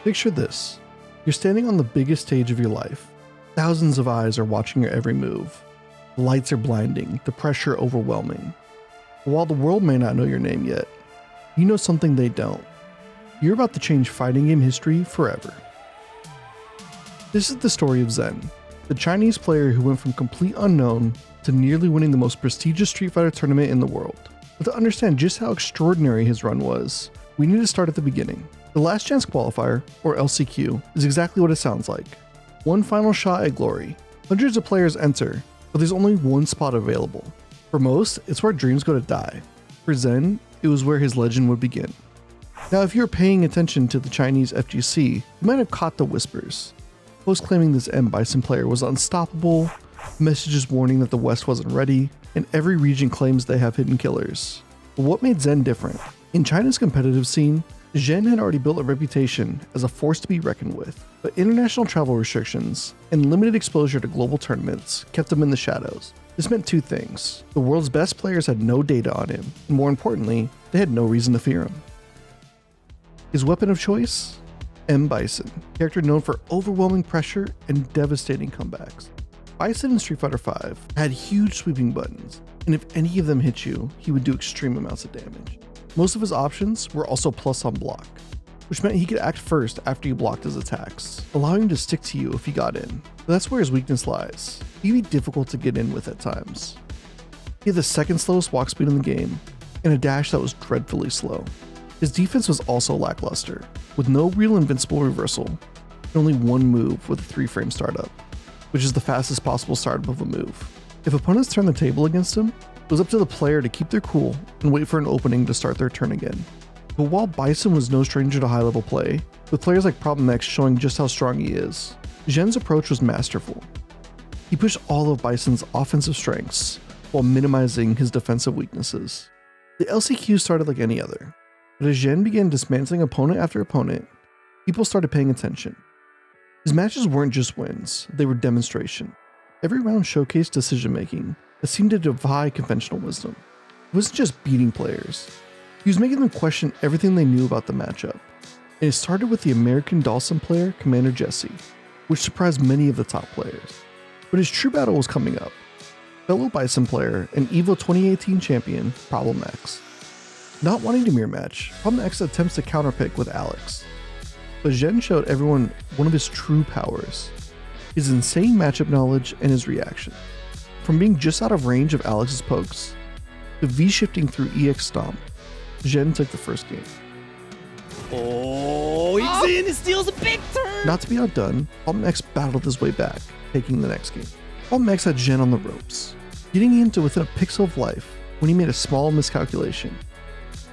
Picture this. You're standing on the biggest stage of your life. Thousands of eyes are watching your every move. The lights are blinding, the pressure overwhelming. But while the world may not know your name yet, you know something they don't. You're about to change fighting game history forever. This is the story of Zhen, the Chinese player who went from complete unknown to nearly winning the most prestigious Street Fighter tournament in the world. But to understand just how extraordinary his run was, we need to start at the beginning. The Last Chance Qualifier, or LCQ, is exactly what it sounds like. One final shot at glory. Hundreds of players enter, but there's only one spot available. For most, it's where dreams go to die. For Zhen, it was where his legend would begin. Now, if you're paying attention to the Chinese FGC, you might have caught the whispers. Posts claiming this M Bison player was unstoppable, messages warning that the West wasn't ready, and every region claims they have hidden killers. But what made Zhen different? In China's competitive scene, Zhen had already built a reputation as a force to be reckoned with, but international travel restrictions and limited exposure to global tournaments kept him in the shadows. This meant two things. The world's best players had no data on him, and more importantly, they had no reason to fear him. His weapon of choice? M. Bison, character known for overwhelming pressure and devastating comebacks. Bison in Street Fighter V had huge sweeping buttons, and if any of them hit you, he would do extreme amounts of damage. Most of his options were also plus on block, which meant he could act first after you blocked his attacks, allowing him to stick to you if he got in. But that's where his weakness lies. He'd be difficult to get in with at times. He had the second slowest walk speed in the game, and a dash that was dreadfully slow. His defense was also lackluster, with no real invincible reversal, and only one move with a 3-frame startup, which is the fastest possible startup of a move. If opponents turned the table against him, it was up to the player to keep their cool and wait for an opening to start their turn again. But while Bison was no stranger to high-level play, with players like Problem X showing just how strong he is, Zhen's approach was masterful. He pushed all of Bison's offensive strengths while minimizing his defensive weaknesses. The LCQ started like any other, but as Zhen began dismantling opponent after opponent, people started paying attention. His matches weren't just wins, they were demonstration. Every round showcased decision-making that seemed to defy conventional wisdom. It wasn't just beating players, he was making them question everything they knew about the matchup. And it started with the American Dawson player, Commander Jesse, which surprised many of the top players. But his true battle was coming up. Fellow Bison player and EVO 2018 champion, Problem X. Not wanting to mirror match, Problem X attempts to counterpick with Alex. But Zhen showed everyone one of his true powers, his insane matchup knowledge and his reaction. From being just out of range of Alex's pokes, to V-shifting through EX Stomp, Zhen took the first game. Oh, he's in, he steals a big turn! Not to be outdone, Problem X battled his way back, taking the next game. Problem X had Zhen on the ropes, getting him to within a pixel of life when he made a small miscalculation,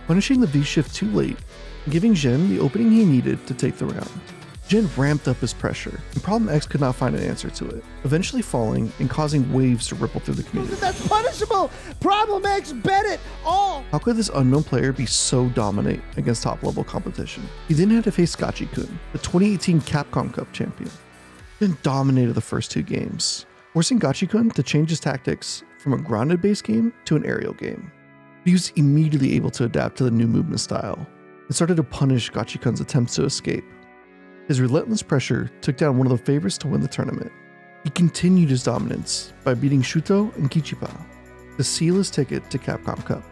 punishing the V-shift too late, and giving Zhen the opening he needed to take the round. Zhen ramped up his pressure, and Problem X could not find an answer to it, eventually falling and causing waves to ripple through the community. That's punishable! Problem X bet it all! How could this unknown player be so dominant against top-level competition? He then had to face Gachi-kun, the 2018 Capcom Cup champion. Zhen dominated the first two games, forcing Gachi-kun to change his tactics from a grounded-based game to an aerial game. He was immediately able to adapt to the new movement style and started to punish Gachi-kun's attempts to escape. His relentless pressure took down one of the favorites to win the tournament. He continued his dominance by beating Shuto and Kichipa to seal his ticket to Capcom Cup.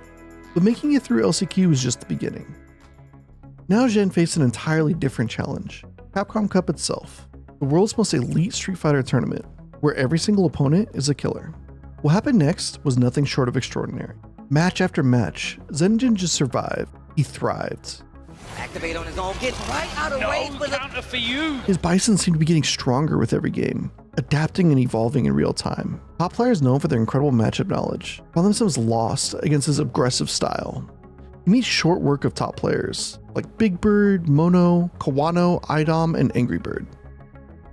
But making it through LCQ was just the beginning. Now Zhen faced an entirely different challenge, Capcom Cup itself, the world's most elite Street Fighter tournament, where every single opponent is a killer. What happened next was nothing short of extraordinary. Match after match, Zhen didn't just survive, he thrived. Activate on his own, get right out of way for the counter for you. His Bison seemed to be getting stronger with every game, adapting and evolving in real time. Top players known for their incredible matchup knowledge found themselves lost against his aggressive style. He made short work of top players like Big Bird, Mono, Kawano, Idom, and Angry Bird.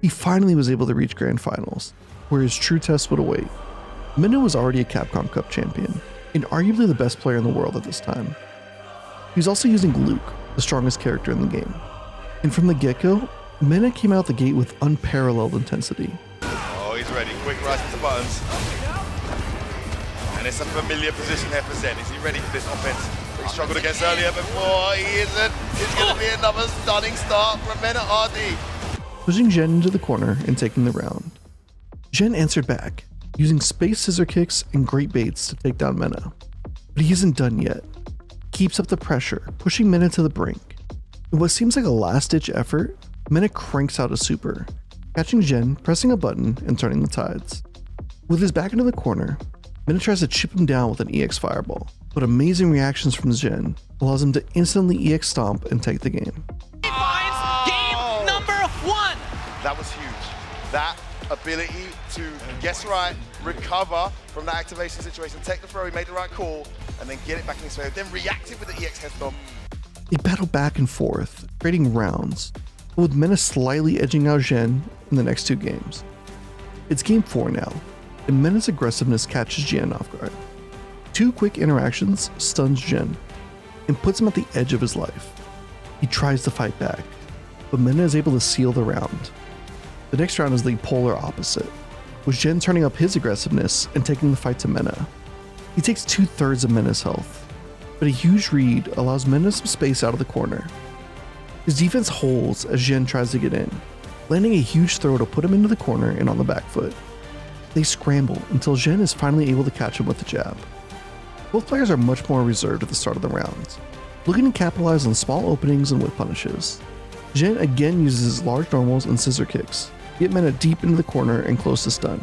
He finally was able to reach Grand Finals, where his true test would await. Minna was already a Capcom Cup champion, and arguably the best player in the world at this time. He was also using Luke, the strongest character in the game. And from the get-go, Minna came out the gate with unparalleled intensity. Oh, he's ready. Quick rise to the buttons. And it's a familiar position there for Zhen. Is he ready for this offense? He struggled against earlier before. He isn't. It's going to be another stunning start from Men at RD. Pushing Zhen into the corner and taking the round. Zhen answered back, using space scissor kicks and great baits to take down Mena. But he isn't done yet. He keeps up the pressure, pushing Mena to the brink. In what seems like a last-ditch effort, Mena cranks out a super, catching Zhen, pressing a button, and turning the tides. With his back into the corner, Mena tries to chip him down with an EX Fireball, but amazing reactions from Zhen allows him to instantly EX Stomp and take the game. He finds game number 1. That was huge. That ability to guess right, recover from that activation situation, take the throw, he made the right call, and then get it back in his favor, then reacted with the EX head stomp. They battle back and forth, trading rounds, with Mena slightly edging out Zhen in the next 2 games. It's game 4 now, and Mena's aggressiveness catches Zhen off guard. 2 quick interactions stuns Zhen and puts him at the edge of his life. He tries to fight back, but Mena is able to seal the round. The next round is the polar opposite, with Zhen turning up his aggressiveness and taking the fight to Mena. He takes 2/3 of Mena's health, but a huge read allows Mena some space out of the corner. His defense holds as Zhen tries to get in, landing a huge throw to put him into the corner and on the back foot. They scramble until Zhen is finally able to catch him with the jab. Both players are much more reserved at the start of the round, looking to capitalize on small openings and whip punishes. Zhen again uses his large normals and scissor kicks, get Mena deep into the corner and close to stun.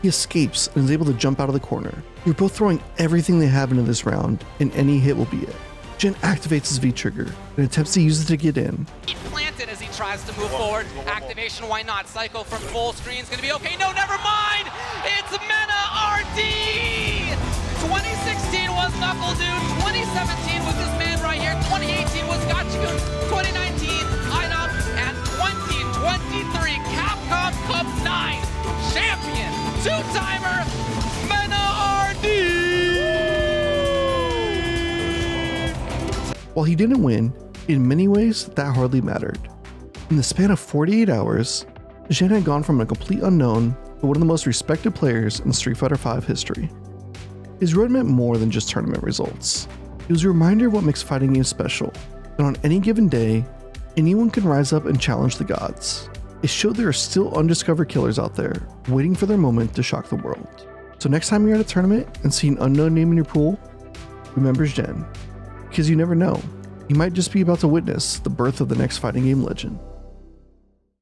He escapes and is able to jump out of the corner. They're both throwing everything they have into this round, and any hit will be it. Zhen activates his V-trigger and attempts to use it to get in. He planted as he tries to move forward. Activation, why not? Cycle from full screen is going to be okay. No, never mind. It's Mena RD. 2016 was Knuckle Dude. 2017 was this man right here. 2018 was Gotcha. 2019 Hideout, and 2023 Capcom Cup 9 champion, 2-timer Mena RD. While he didn't win, in many ways that hardly mattered. In the span of 48 hours, Zhen had gone from a complete unknown to one of the most respected players in Street Fighter V history. His road meant more than just tournament results. It was a reminder of what makes fighting games special, that on any given day, anyone can rise up and challenge the gods. It showed there are still undiscovered killers out there, waiting for their moment to shock the world. So next time you're at a tournament and see an unknown name in your pool, remember Zhen. Because you never know, you might just be about to witness the birth of the next fighting game legend.